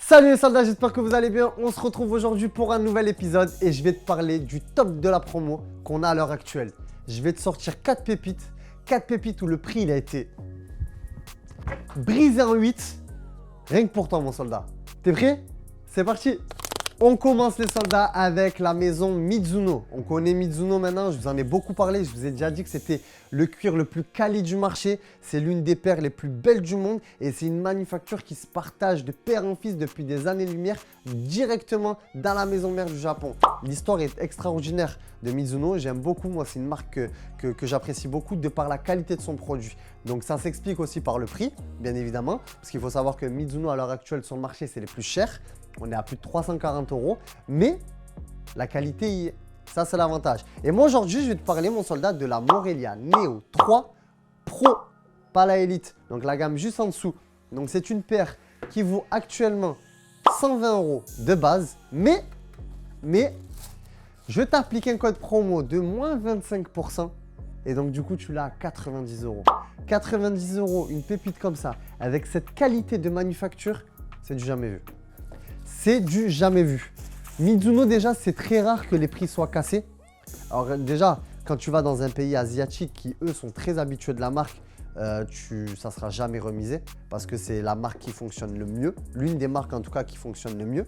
Salut les soldats, j'espère que vous allez bien. On se retrouve aujourd'hui pour un nouvel épisode et je vais te parler du top de la promo qu'on a à l'heure actuelle. Je vais te sortir 4 pépites où le prix il a été brisé en 8. Rien que pour toi mon soldat. T'es prêt? C'est parti! On commence les soldats avec la maison Mizuno. On connaît Mizuno maintenant, je vous en ai beaucoup parlé. Je vous ai déjà dit que c'était le cuir le plus quali du marché. C'est l'une des paires les plus belles du monde et c'est une manufacture qui se partage de père en fils depuis des années-lumière directement dans la maison mère du Japon. L'histoire est extraordinaire de Mizuno. J'aime beaucoup, moi c'est une marque que j'apprécie beaucoup de par la qualité de son produit. Donc ça s'explique aussi par le prix, bien évidemment, parce qu'il faut savoir que Mizuno à l'heure actuelle sur le marché c'est les plus chers. On est à plus de 340 €, mais la qualité, ça c'est l'avantage. Et moi aujourd'hui, je vais te parler, mon soldat, de la Morelia Neo 3 Pro, pas la Elite, donc la gamme juste en dessous. Donc c'est une paire qui vaut actuellement 120 € de base, mais je t'applique un code promo de moins 25%, et donc du coup tu l'as à 90 €. 90 €, une pépite comme ça, avec cette qualité de manufacture, c'est du jamais vu. C'est du jamais vu. Mizuno, déjà, c'est très rare que les prix soient cassés. Alors déjà, quand tu vas dans un pays asiatique qui, eux, sont très habitués de la marque, ça ne sera jamais remisé parce que c'est la marque qui fonctionne le mieux. L'une des marques, en tout cas, qui fonctionne le mieux.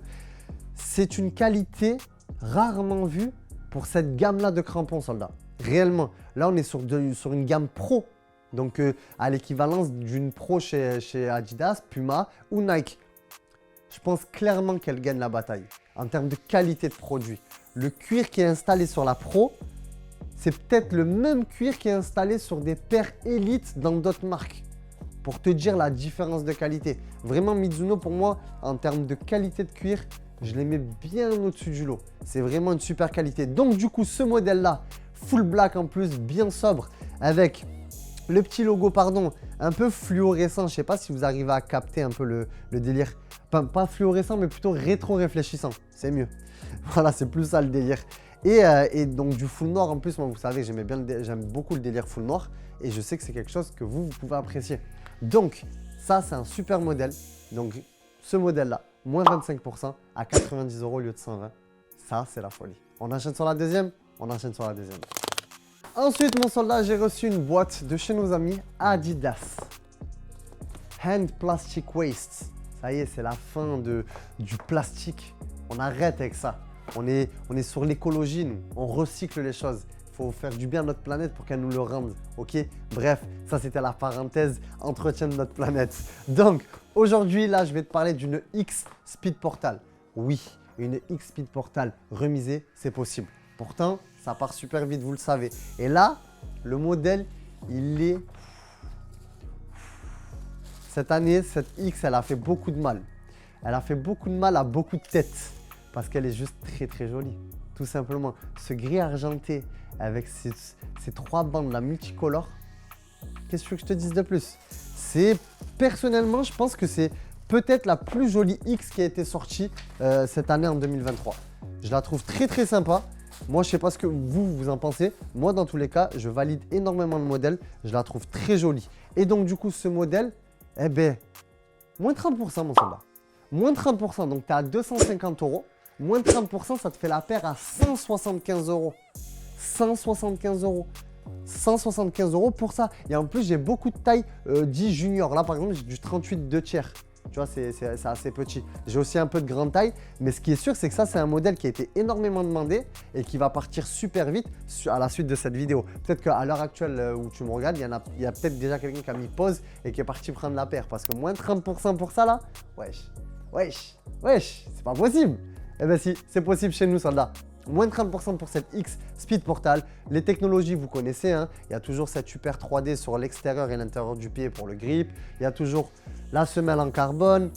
C'est une qualité rarement vue pour cette gamme-là de crampons, soldats. Réellement. Là, on est sur une gamme pro. Donc, à l'équivalence d'une pro chez Adidas, Puma ou Nike. Je pense clairement qu'elle gagne la bataille en termes de qualité de produit. Le cuir qui est installé sur la Pro, c'est peut-être le même cuir qui est installé sur des paires élites dans d'autres marques. Pour te dire la différence de qualité. Vraiment, Mizuno, pour moi, en termes de qualité de cuir, je les mets bien au-dessus du lot. C'est vraiment une super qualité. Donc, du coup, ce modèle-là, full black en plus, bien sobre, avec le petit logo, un peu fluorescent. Je ne sais pas si vous arrivez à capter un peu le délire. Pas fluorescent, mais plutôt rétro-réfléchissant. C'est mieux. Voilà, c'est plus ça le délire. Et donc du full noir en plus, moi vous savez, j'aime beaucoup le délire full noir. Et je sais que c'est quelque chose que vous pouvez apprécier. Donc ça, c'est un super modèle. Donc ce modèle-là, moins 25% à 90 € au lieu de 120. Ça, c'est la folie. On enchaîne sur la deuxième? On enchaîne sur la deuxième. Ensuite, mon soldat, j'ai reçu une boîte de chez nos amis Adidas. Hand Plastic Waste. Ça y est, c'est la fin du plastique. On arrête avec ça. On est sur l'écologie, nous. On recycle les choses. Il faut faire du bien à notre planète pour qu'elle nous le rende. Ok? Bref, ça c'était la parenthèse entretien de notre planète. Donc, aujourd'hui, là, je vais te parler d'une X Speed Portal. Oui, une X Speed Portal remisée, c'est possible. Pourtant, ça part super vite, vous le savez. Et là, le modèle, il est... Cette année, cette X, elle a fait beaucoup de mal. Elle a fait beaucoup de mal à beaucoup de têtes parce qu'elle est juste très très jolie. Tout simplement, ce gris argenté avec ces 3 bandes là multicolores, qu'est-ce que tu veux que je te dise de plus? C'est personnellement, je pense que c'est peut-être la plus jolie X qui a été sortie cette année en 2023. Je la trouve très très sympa. Moi, je ne sais pas ce que vous en pensez. Moi, dans tous les cas, je valide énormément le modèle. Je la trouve très jolie. Et donc, du coup, ce modèle, eh bien, moins 30% mon soldat. Moins 30%, donc tu es à 250 €. Moins 30%, ça te fait la paire à 175 €. 175 €. 175 € pour ça. Et en plus, j'ai beaucoup de taille 10 junior. Là, par exemple, j'ai du 38 2 tiers. Tu vois, c'est assez petit. J'ai aussi un peu de grande taille. Mais ce qui est sûr, c'est que ça, c'est un modèle qui a été énormément demandé et qui va partir super vite à la suite de cette vidéo. Peut-être qu'à l'heure actuelle où tu me regardes, il y a peut-être déjà quelqu'un qui a mis pause et qui est parti prendre la paire. Parce que moins 30% pour ça, là, wesh, c'est pas possible. Eh bien si, c'est possible chez nous, soldats. Moins de 30% pour cette X Speed Portal. Les technologies, vous connaissez, hein. Il y a toujours cette super 3D sur l'extérieur et l'intérieur du pied pour le grip. Il y a toujours la semelle en carbone.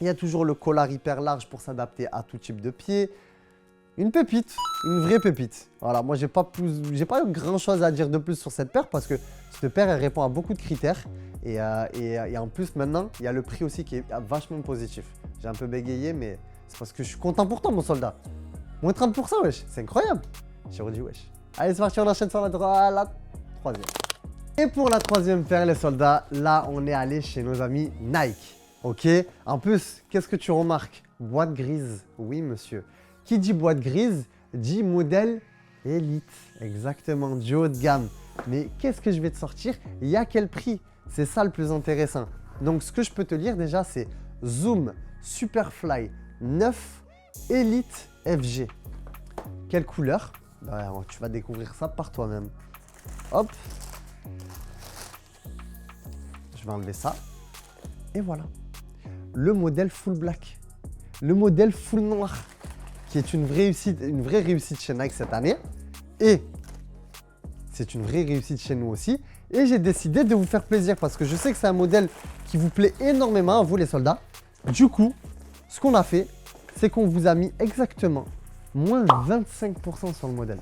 Il y a toujours le collar hyper large pour s'adapter à tout type de pied. Une pépite, une vraie pépite. Voilà, moi, j'ai pas grand chose à dire de plus sur cette paire parce que cette paire, elle répond à beaucoup de critères. Et en plus, maintenant, il y a le prix aussi qui est vachement positif. J'ai un peu bégayé, mais c'est parce que je suis content pour toi, mon soldat. Moins 30%, wesh, c'est incroyable. J'ai redit wesh. Allez, c'est parti, on enchaîne sur la troisième. Et pour la troisième paire, les soldats, là, on est allé chez nos amis Nike. Ok. En plus, qu'est-ce que tu remarques? Boîte grise. Oui, monsieur. Qui dit boîte grise, dit modèle Elite. Exactement, du haut de gamme. Mais qu'est-ce que je vais te sortir? Il y a quel prix? C'est ça le plus intéressant. Donc, ce que je peux te lire déjà, c'est Zoom Superfly 9 Elite FG. Quelle couleur? Ben, tu vas découvrir ça par toi-même. Hop. Je vais enlever ça. Et voilà. Le modèle full black. Le modèle full noir. Qui est une vraie réussite chez Nike cette année. Et c'est une vraie réussite chez nous aussi. Et j'ai décidé de vous faire plaisir parce que je sais que c'est un modèle qui vous plaît énormément à vous les soldats. Du coup, ce qu'on a fait, c'est qu'on vous a mis exactement moins 25% sur le modèle.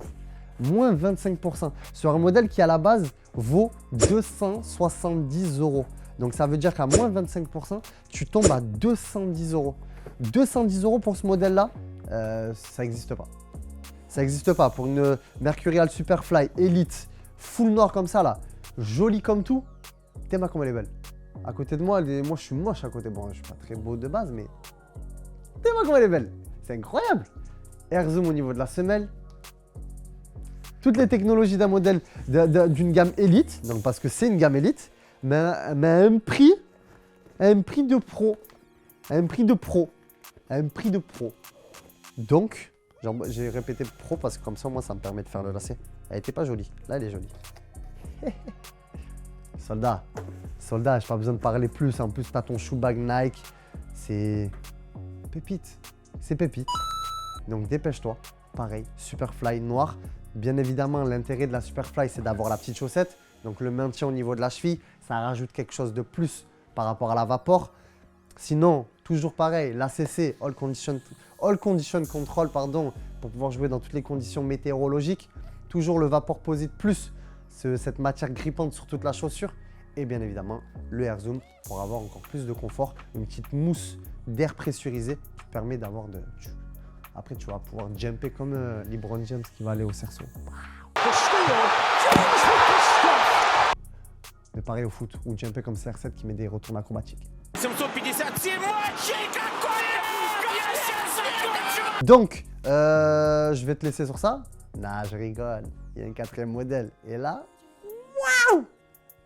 Moins 25% sur un modèle qui à la base vaut 270 €. Donc ça veut dire qu'à moins 25%, tu tombes à 210 €. 210 € pour ce modèle-là, ça n'existe pas. Ça n'existe pas. Pour une Mercurial Superfly Elite full noir comme ça, là, jolie comme tout, t'es ma comme elle est belle. À côté de moi, moi je suis moche à côté. Bon, je suis pas très beau de base, mais t'es ma comme elle est belle. C'est incroyable. Air Zoom au niveau de la semelle. Toutes les technologies d'un modèle, d'une gamme Elite, donc parce que c'est une gamme Elite, mais à un prix de pro. À un prix de pro. À un prix de pro. Donc, j'ai répété pro parce que comme ça, moi, ça me permet de faire le lacet. Elle était pas jolie. Là, elle est jolie. Soldat, j'ai pas besoin de parler plus. En plus, tu as ton shoe bag Nike. C'est pépite. C'est pépite. Donc, dépêche-toi. Pareil, Superfly noir. Bien évidemment, l'intérêt de la Superfly, c'est d'avoir la petite chaussette. Donc, le maintien au niveau de la cheville, ça rajoute quelque chose de plus par rapport à la Vapor. Sinon, toujours pareil, l'ACC, All Condition Control, pardon, pour pouvoir jouer dans toutes les conditions météorologiques. Toujours le Vaporposit plus cette matière grippante sur toute la chaussure. Et bien évidemment, le Air Zoom pour avoir encore plus de confort. Une petite mousse d'air pressurisé qui permet d'avoir de... Après, tu vas pouvoir jumper comme LeBron James qui va aller au cerceau. Mais pareil au foot, ou jumper comme CR7 qui met des retours acrobatiques. Donc, je vais te laisser sur ça. Non, je rigole. Il y a un quatrième modèle. Et là, waouh!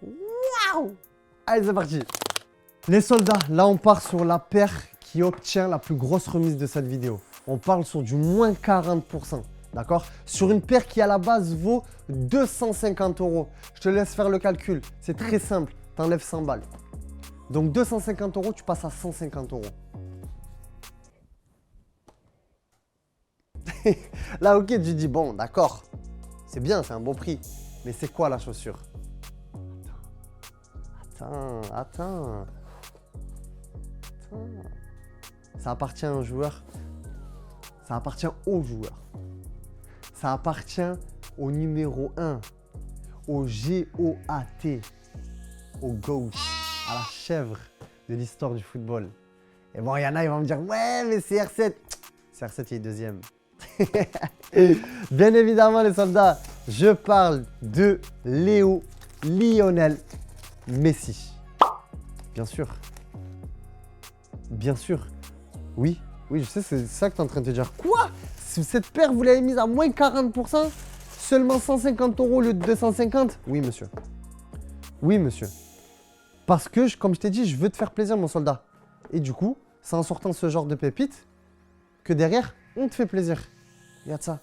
Waouh! Allez, c'est parti. Les soldats, là, on part sur la paire qui obtient la plus grosse remise de cette vidéo. On parle sur du moins 40%. D'accord? Sur une paire qui à la base vaut 250 €. Je te laisse faire le calcul. C'est très simple. T'enlèves 100 balles. Donc 250 €, tu passes à 150 €. Là, ok, tu dis, bon, d'accord. C'est bien, c'est un bon prix. Mais c'est quoi la chaussure? Attends. Ça appartient à un joueur. Ça appartient au joueur. Ça appartient au numéro 1, au GOAT, au GOAT, à la chèvre de l'histoire du football. Et bon, il y en a, ils vont me dire, ouais, mais c'est CR7. CR7, il est deuxième. Bien évidemment, les soldats, je parle de Lionel Messi. Bien sûr. Bien sûr. Oui, je sais, c'est ça que tu es en train de te dire. Quoi? Cette paire, vous l'avez mise à moins 40%? Seulement 150 € au lieu de 250? Oui, monsieur. Oui, monsieur. Parce que, comme je t'ai dit, je veux te faire plaisir, mon soldat. Et du coup, c'est en sortant ce genre de pépites que derrière, on te fait plaisir. Regarde ça.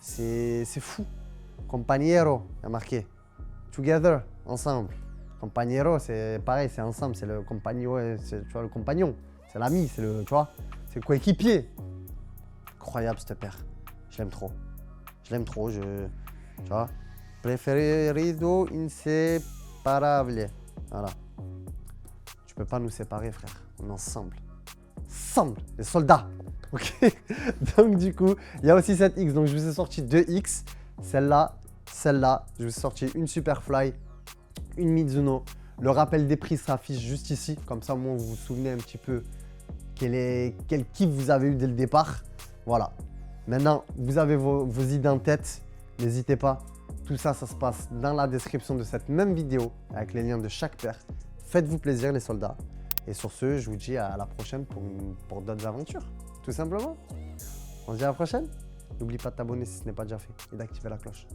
C'est fou. Compañero, il y a marqué. Together, ensemble. Compañero, c'est pareil, c'est ensemble. C'est le compagnon, tu vois, le compagnon. C'est l'ami, c'est le, tu vois, c'est le coéquipier. Incroyable cette paire. Je l'aime trop. Je l'aime trop. Tu vois. Preferido inseparable. Voilà. Tu peux pas nous séparer, frère. On est ensemble. Ensemble, les soldats. Ok. Donc du coup, il y a aussi cette X. Donc je vous ai sorti deux X. Celle-là. Je vous ai sorti une Superfly, une Mizuno. Le rappel des prix s'affiche juste ici. Comme ça, au moins, vous vous souvenez un petit peu quel kiff vous avez eu dès le départ. Voilà. Maintenant, vous avez vos idées en tête. N'hésitez pas. Tout ça, ça se passe dans la description de cette même vidéo avec les liens de chaque paire. Faites-vous plaisir, les soldats. Et sur ce, je vous dis à la prochaine pour d'autres aventures, tout simplement. On se dit à la prochaine. N'oublie pas de t'abonner si ce n'est pas déjà fait et d'activer la cloche.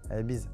Allez, bise.